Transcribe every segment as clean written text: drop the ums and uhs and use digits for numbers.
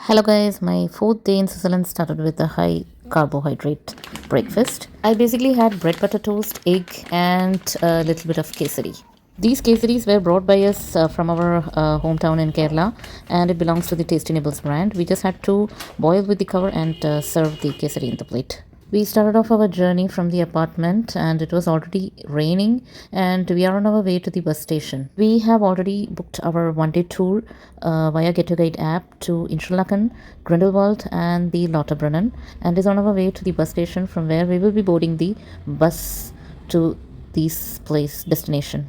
Hello guys, my fourth day in Switzerland started with a high carbohydrate breakfast. I basically had bread butter toast, egg and a little bit of kesari. These kesaris were brought by us from our hometown in Kerala and it belongs to the Tasty Nibbles brand. We just had to boil with the cover and serve the kesari in the plate. We started off our journey from the apartment and it was already raining and we are on our way to the bus station. We have already booked our one-day tour via Get Your Guide app to Interlaken, Grindelwald and the Lauterbrennen and is on our way to the bus station from where we will be boarding the bus to this place destination.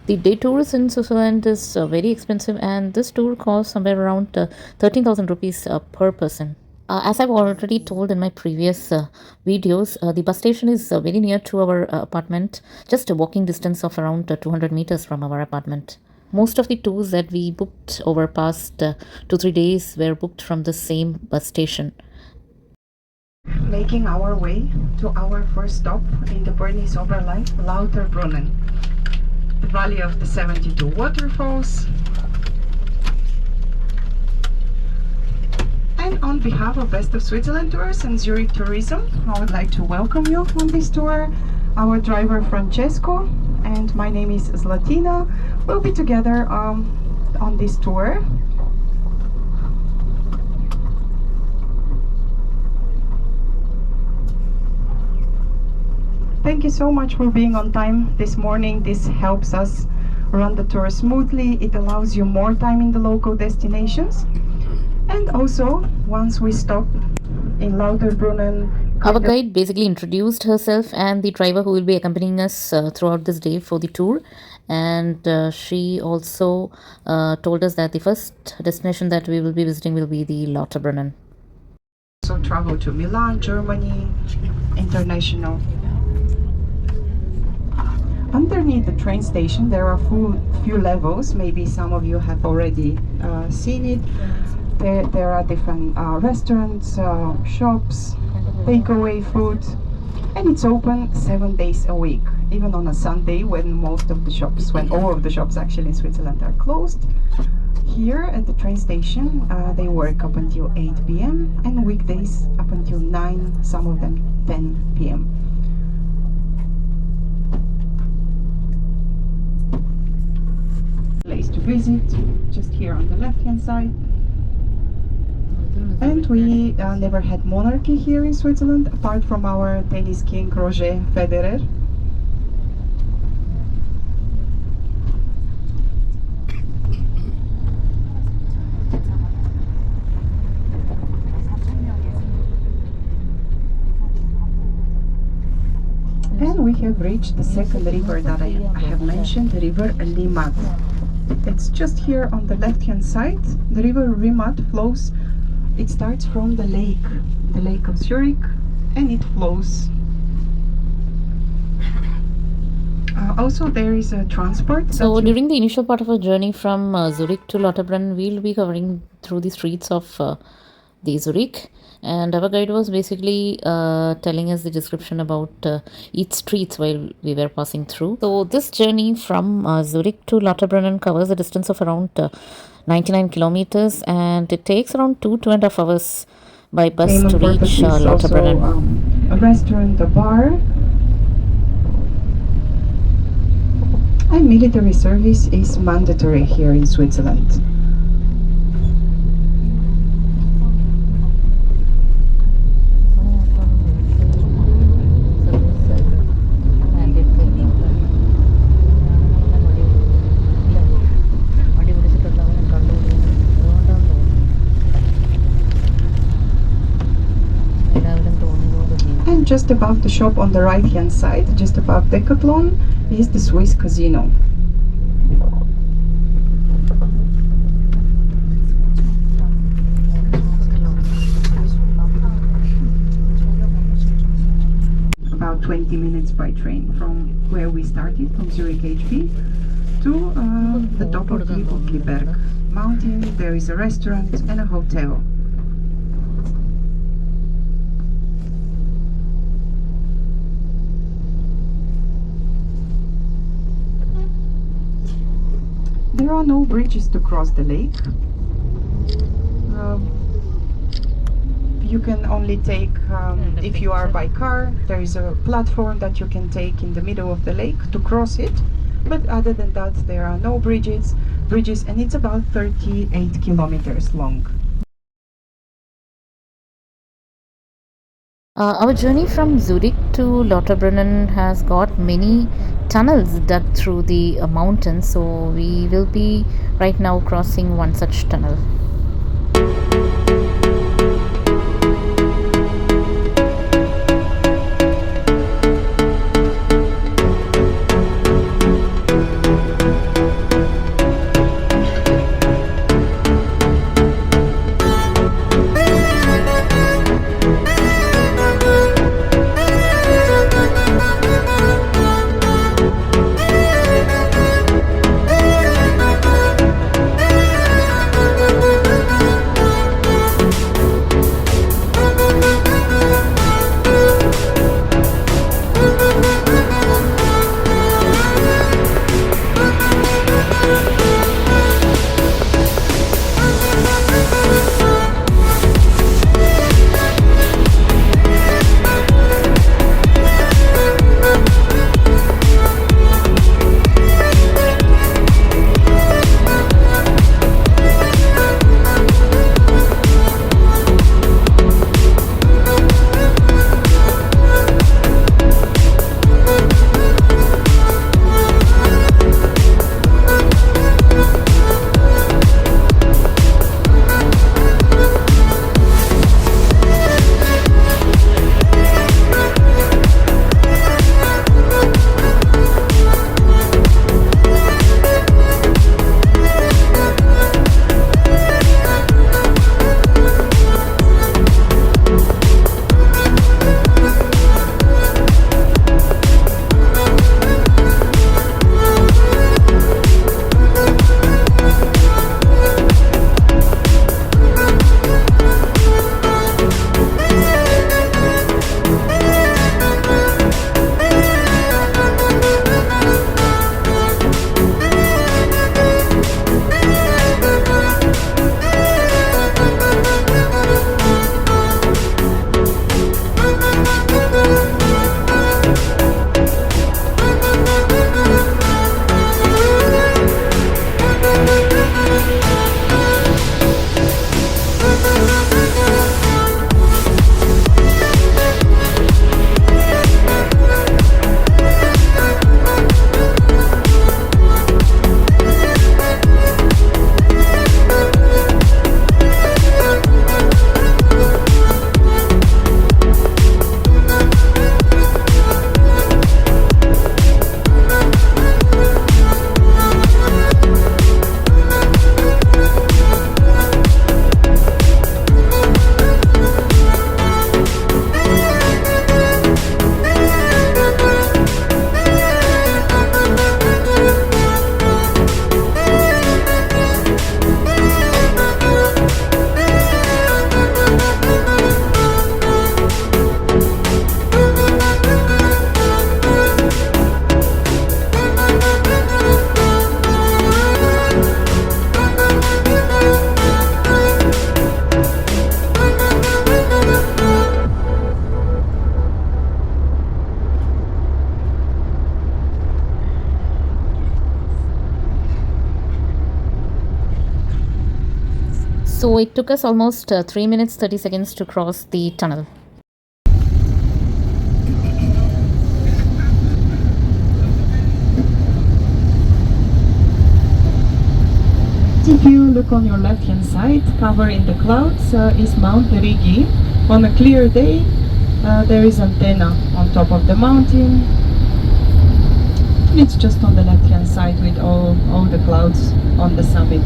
The day tours in Switzerland is very expensive and this tour costs somewhere around 13,000 rupees per person. As I've already told in my previous videos, the bus station is very near to our apartment, just a walking distance of around 200 meters from our apartment. Most of the tours that we booked over past 2-3 days were booked from the same bus station. Making our way to our first stop in the Bernese Oberland, Lauterbrunnen, the Valley of the 72 Waterfalls. And on behalf of Best of Switzerland Tours and Zurich Tourism, I would like to welcome you on this tour. Our driver Francesco and my name is Zlatina. We'll be together on this tour. Thank you so much for being on time this morning. This helps us run the tour smoothly. It allows you more time in the local destinations. And also, once we stop in Lauterbrunnen, our guide basically introduced herself and the driver who will be accompanying us throughout this day for the tour. And she also told us that the first destination that we will be visiting will be the Lauterbrunnen. So travel to Milan, Germany, international. Underneath the train station, there are few levels. Maybe some of you have already seen it. There are different restaurants, shops, takeaway food, and it's open 7 days a week, even on a Sunday when all of the shops actually in Switzerland are closed. Here at the train station, they work up until 8 p.m. and weekdays up until 9, some of them 10 p.m. Place to visit, just here on the left hand side. And we never had monarchy here in Switzerland, apart from our tennis king Roger Federer. And we have reached the second river that I have mentioned, the river Limmat. It's just here on the left hand side. The river Limmat flows. It starts from the lake of Zurich, and it flows. Also, there is a transport. So during the initial part of our journey from Zurich to Lauterbrunnen, we'll be covering through the streets of the Zurich. And our guide was basically telling us the description about each streets while we were passing through. So this journey from Zurich to Lauterbrunnen covers a distance of around 99 kilometers and it takes around 2.5 hours by bus to reach Lauterbrunnen. Also, a restaurant, a bar, and military service is mandatory here in Switzerland. Just above the shop on the right hand side, just above Decathlon, is the Swiss Casino. About 20 minutes by train from where we started, from Zurich HB, to the top of the Uetliberg mountain. There is a restaurant and a hotel. There are no bridges to cross the lake. you can only take, if you are by car, there is a platform that you can take in the middle of the lake to cross it. But other than that, there are no bridges, and it's about 38 kilometers long. Our journey from Zurich to Lauterbrennen has got many tunnels dug through the mountains, so we will be right now crossing one such tunnel. So it took us almost 3 minutes 30 seconds to cross the tunnel. If you look on your left hand side, covered in the clouds, is Mount Rigi. On a clear day, there is antenna on top of the mountain. It's just on the left hand side with all the clouds on the summit.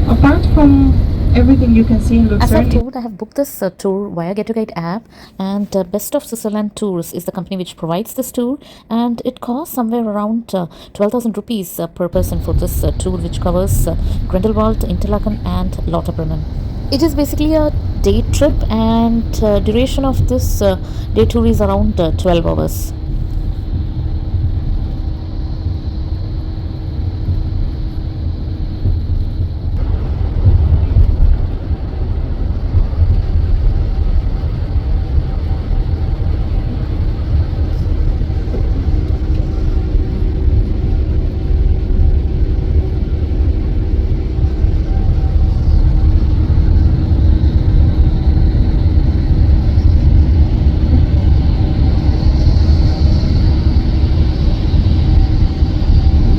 Apart from everything you can see in Lucerne. As I've told, I have booked this tour via Get to Guide app, and Best of Switzerland Tours is the company which provides this tour, and it costs somewhere around 12,000 rupees per person for this tour, which covers Grindelwald, Interlaken and Lauterbrunnen. It is basically a day trip, and duration of this day tour is around 12 hours.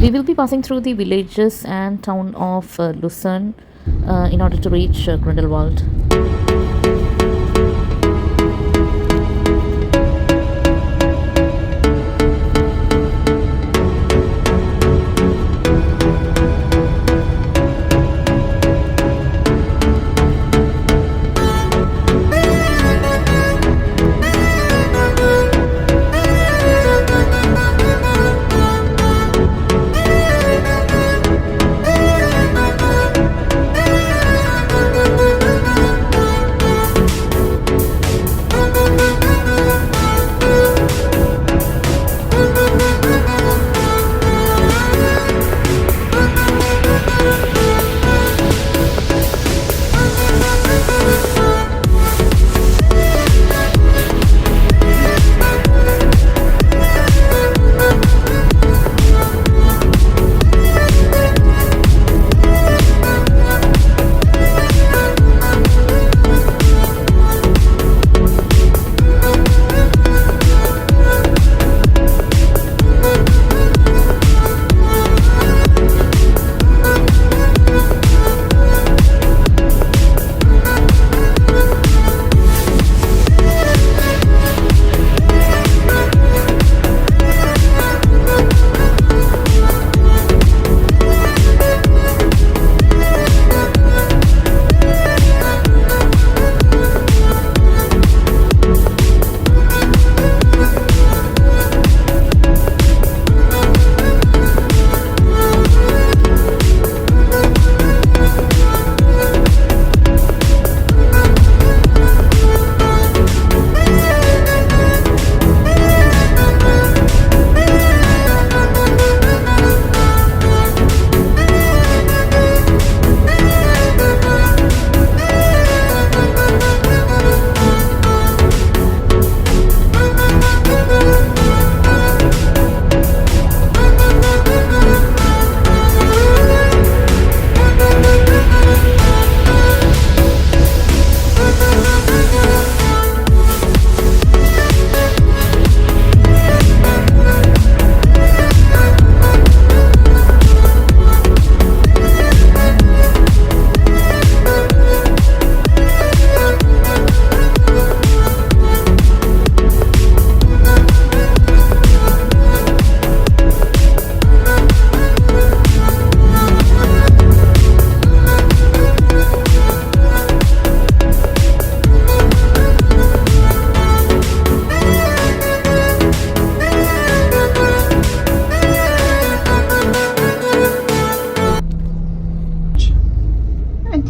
We will be passing through the villages and town of Lucerne in order to reach Grindelwald.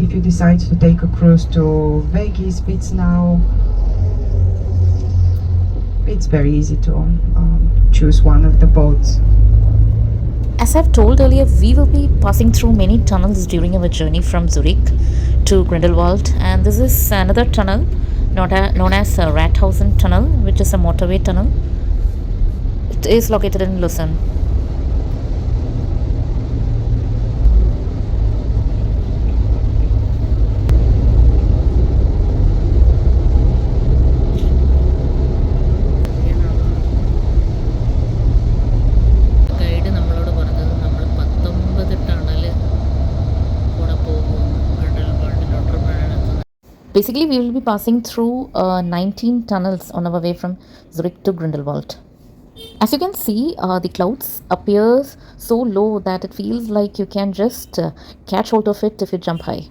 If you decide to take a cruise to Vegas, Spitznau, it's very easy to choose one of the boats. As I've told earlier, we will be passing through many tunnels during our journey from Zurich to Grindelwald, and this is another tunnel known as Rathausen Tunnel, which is a motorway tunnel. It is located in Lucerne. Basically, we will be passing through 19 tunnels on our way from Zurich to Grindelwald. As you can see, the clouds appear so low that it feels like you can just catch hold of it if you jump high.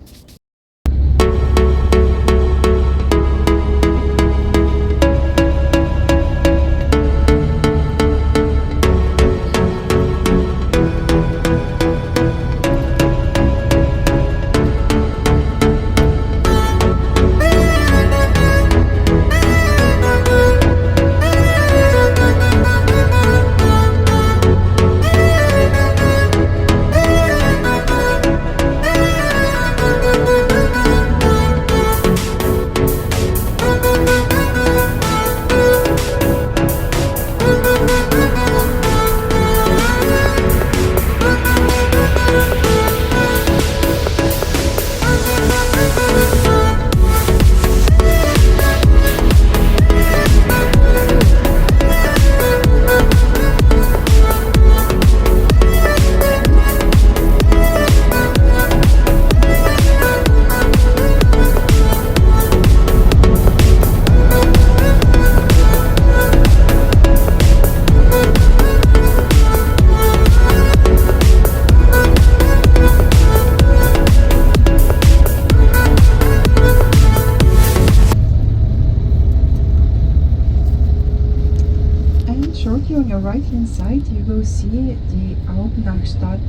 your right hand side you will see the Alpenachstadt,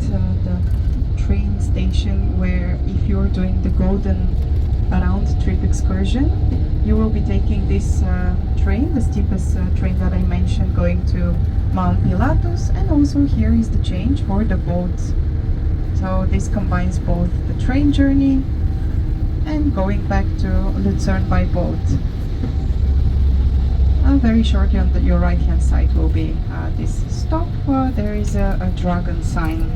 the train station where if you're doing the golden round trip excursion, you will be taking this train, the steepest train that I mentioned, going to Mount Pilatus, and also here is the change for the boat. So this combines both the train journey and going back to Lucerne by boat. Very shortly on your right hand side will be this stop. There is a dragon sign.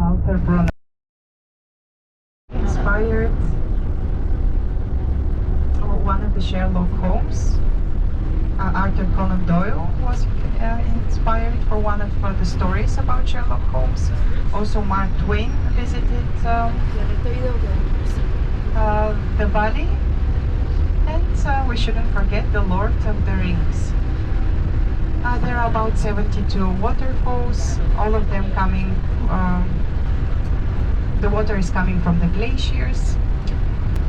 Lauterbrennen. Inspired one of the Sherlock Holmes. Arthur Conan Doyle was inspired for one of the stories about Sherlock Holmes. Also Mark Twain visited the valley. And we shouldn't forget the Lord of the Rings. There are about 72 waterfalls, all of them coming, the water is coming from the glaciers.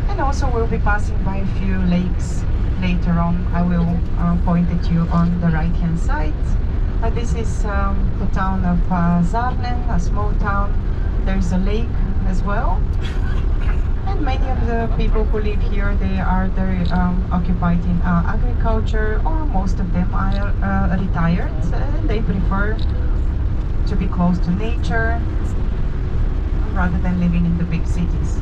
And also we'll be passing by a few lakes later on. I will point at you on the right hand side. This is the town of Zarnen, a small town. There's a lake as well. And many of the people who live here, they are occupied in agriculture, or most of them are retired. They prefer to be close to nature rather than living in the big cities.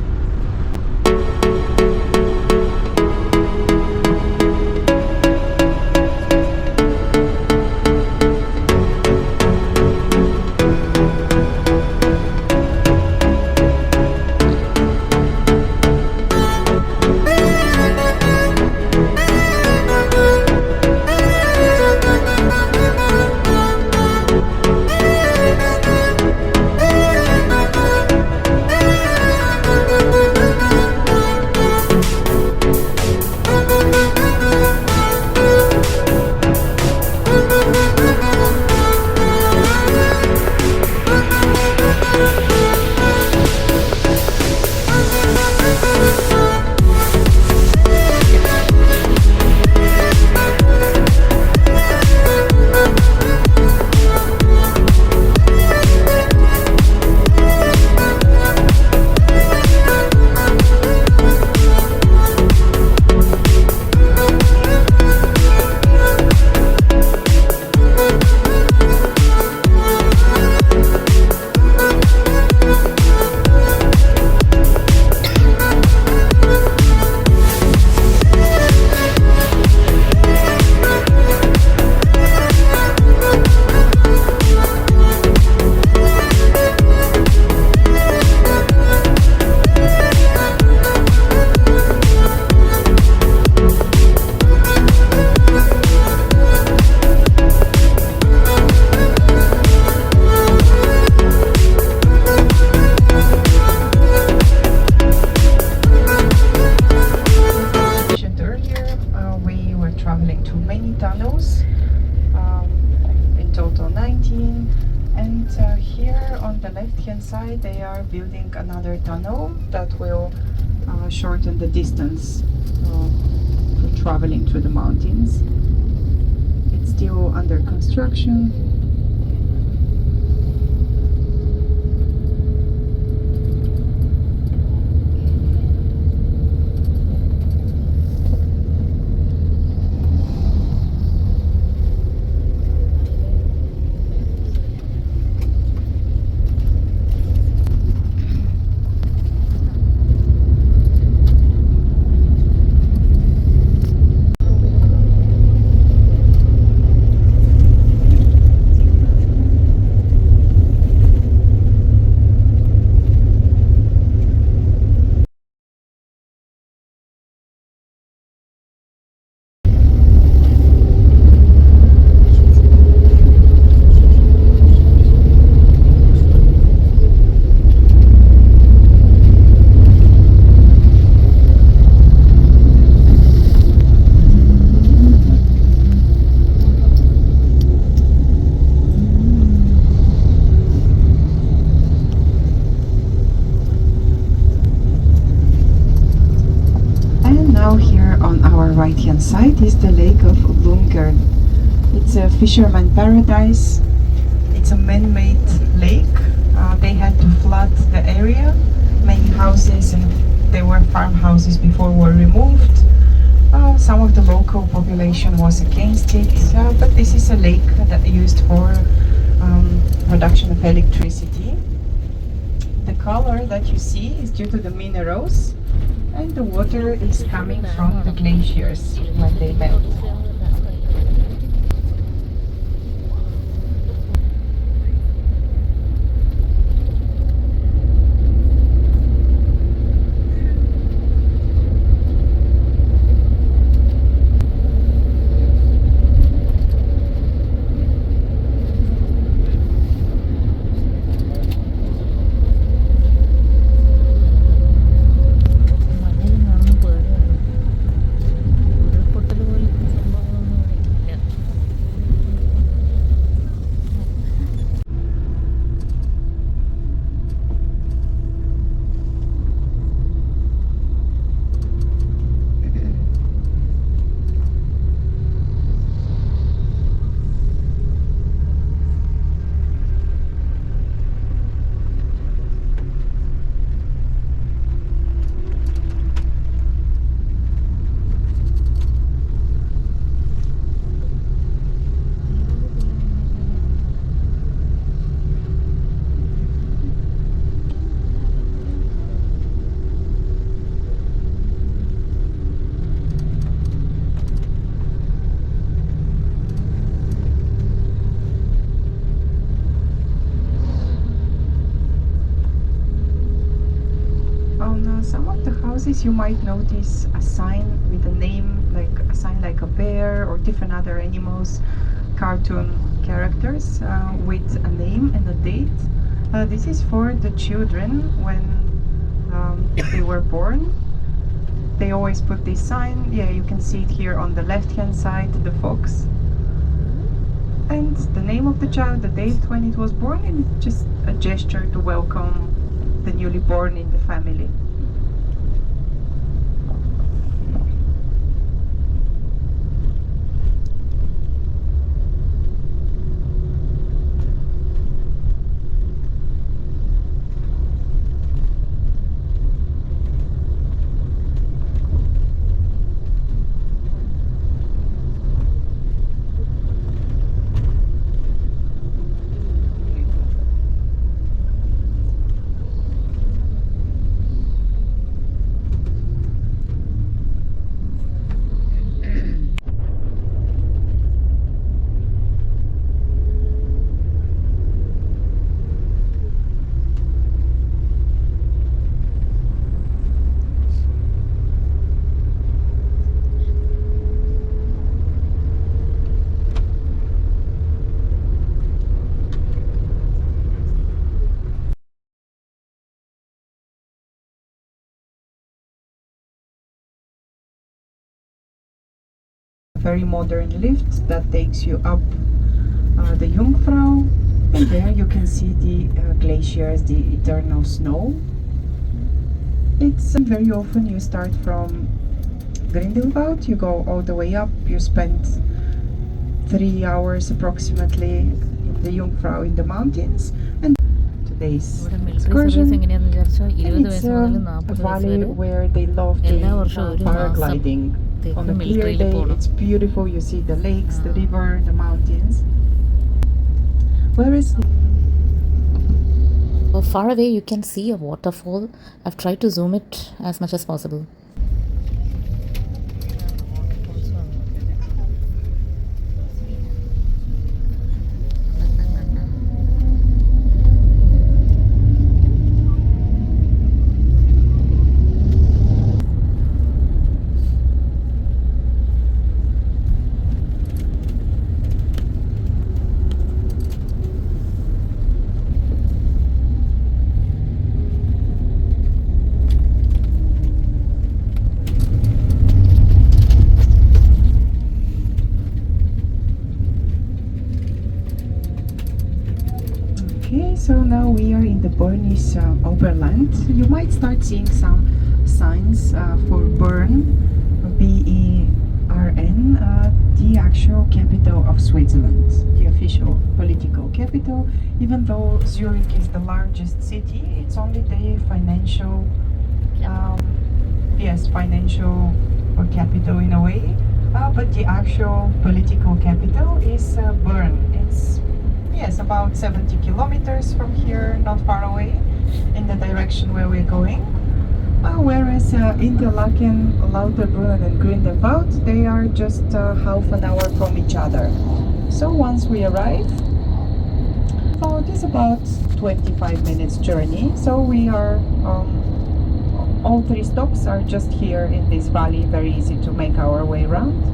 side they are building another tunnel that will shorten the distance for traveling through the mountains. It's still under construction. And now here on our right hand side is the lake of Lungern. It's a fisherman paradise. It's a man-made lake. They had to flood the area. Many houses and there were farmhouses before were removed. Some of the local population was against it, but this is a lake that used for production of electricity. The color that you see is due to the minerals, and the water is coming from the glaciers when they melt. On some of the houses you might notice a sign with a name, like a sign like a bear or different other animals, cartoon characters with a name and a date. This is for the children when they were born. They always put this sign. Yeah, you can see it here on the left hand side, the fox. And the name of the child, the date when it was born, and it's just a gesture to welcome the newly born in the family. Very modern lift that takes you up the Jungfrau. And there you can see the glaciers, the eternal snow. It's very often you start from Grindelwald, you go all the way up, you spend 3 hours approximately in the Jungfrau in the mountains, and today's ഇവിടെ military service excursion. എങ്ങനെയാണെന്ന് വിചാരിച്ചാൽ And 20 it's വയസ്സ് മുതൽ a 40 വയസ്സ് valley വരെ where they love എല്ലാ doing വർഷവും ഒരു മാസം paragliding. On a clear മിലിറ്ററിയിൽ day, പോകണം. it's beautiful. You see the lakes, the river, the mountains. Whereas Far away you can see a waterfall. I've tried to zoom it as much as possible. Okay, so now we are in the Bernese Oberland. You might start seeing some signs for Bern, Bern, the actual capital of Switzerland, the official political capital. Even though Zurich is the largest city, it's only the financial, financial capital in a way. But the actual political capital is Bern. It's about 70 kilometers from here, not far away, in the direction where we're going. Whereas Interlaken, Lauterbrennen and Grindelwald, they are just half an hour from each other. So once we arrive, it is about 25 minutes journey. So we are, all 3 stops are just here in this valley, very easy to make our way around.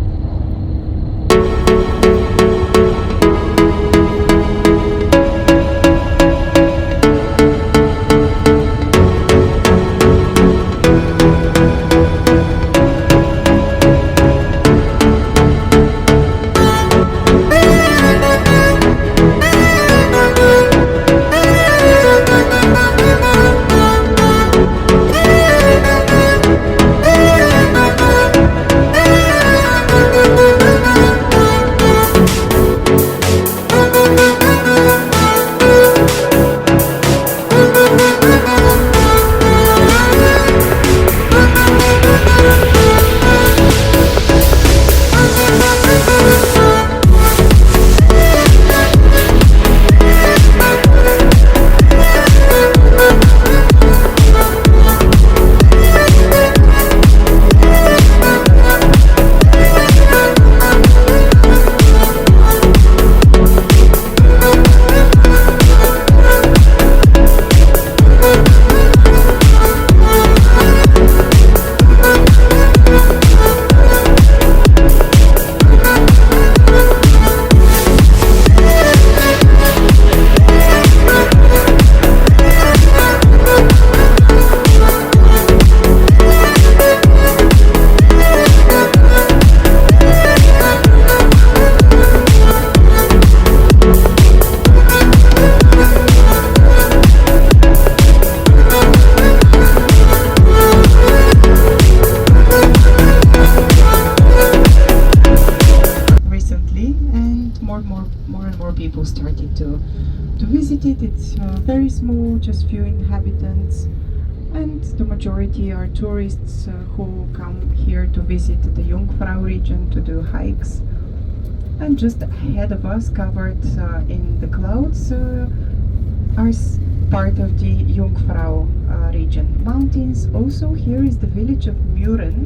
People started to visit it. It's very small, just few inhabitants, and the majority are tourists who come here to visit the Jungfrau region to do hikes. And just ahead of us, covered in the clouds, are part of the Jungfrau region. Mountains. Also here is the village of Muren.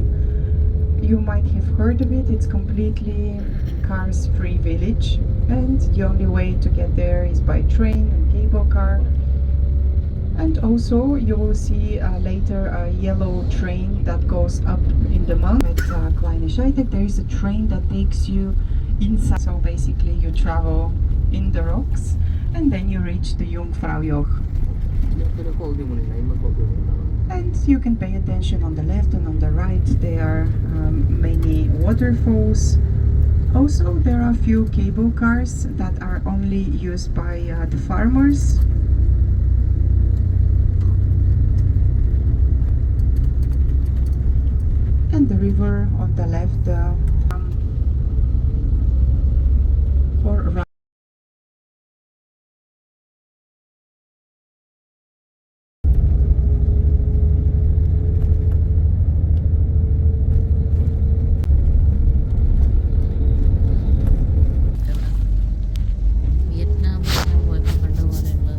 You might have heard of it. It's completely cars-free village, and the only way to get there is by train and cable car. And also you will see later a yellow train that goes up in the mountain at Kleine Scheitek. There is a train that takes you inside. So basically you travel in the rocks and then you reach the Jungfraujoch. And you can pay attention on the left and on the right. There are many waterfalls. Also, there are a few cable cars that are only used by the farmers. And the river on the left for Vietnam പോയപ്പോൾ കണ്ട പോലെയുള്ള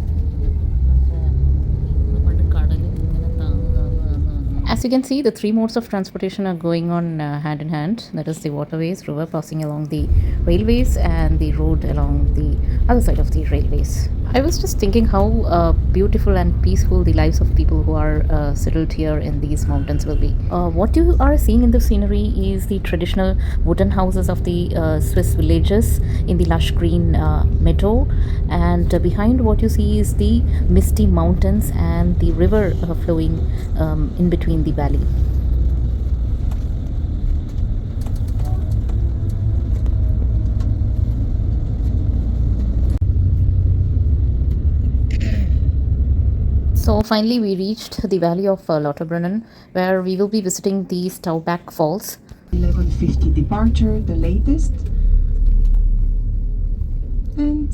പണ്ട് കടലിൽ ഇങ്ങനെ താന്ന് താന്ന് താന്ന് വന്നു. As you can see, the three modes of transportation are going on hand in hand. That is the waterways, river passing along the railways, and the road along the other side of the railways. I was just thinking how beautiful and peaceful the lives of people who are settled here in these mountains will be. What you are seeing in the scenery is the traditional wooden houses of the Swiss villages in the lush green meadow, and behind what you see is the misty mountains and the river flowing in between the valley. So finally we reached the valley of Lauterbrennen, where we will be visiting the Stauback Falls. 11:50 departure, the latest. And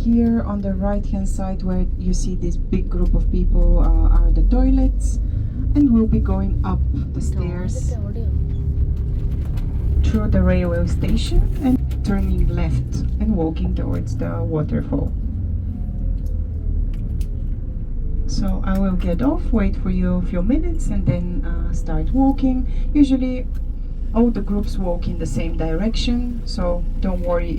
here on the right hand side where you see this big group of people are the toilets, and we'll be going up the stairs through the railway station and turning left and walking towards the waterfall. So I will get off, wait for you a few minutes, and then start walking. Usually all the groups walk in the same direction, so don't worry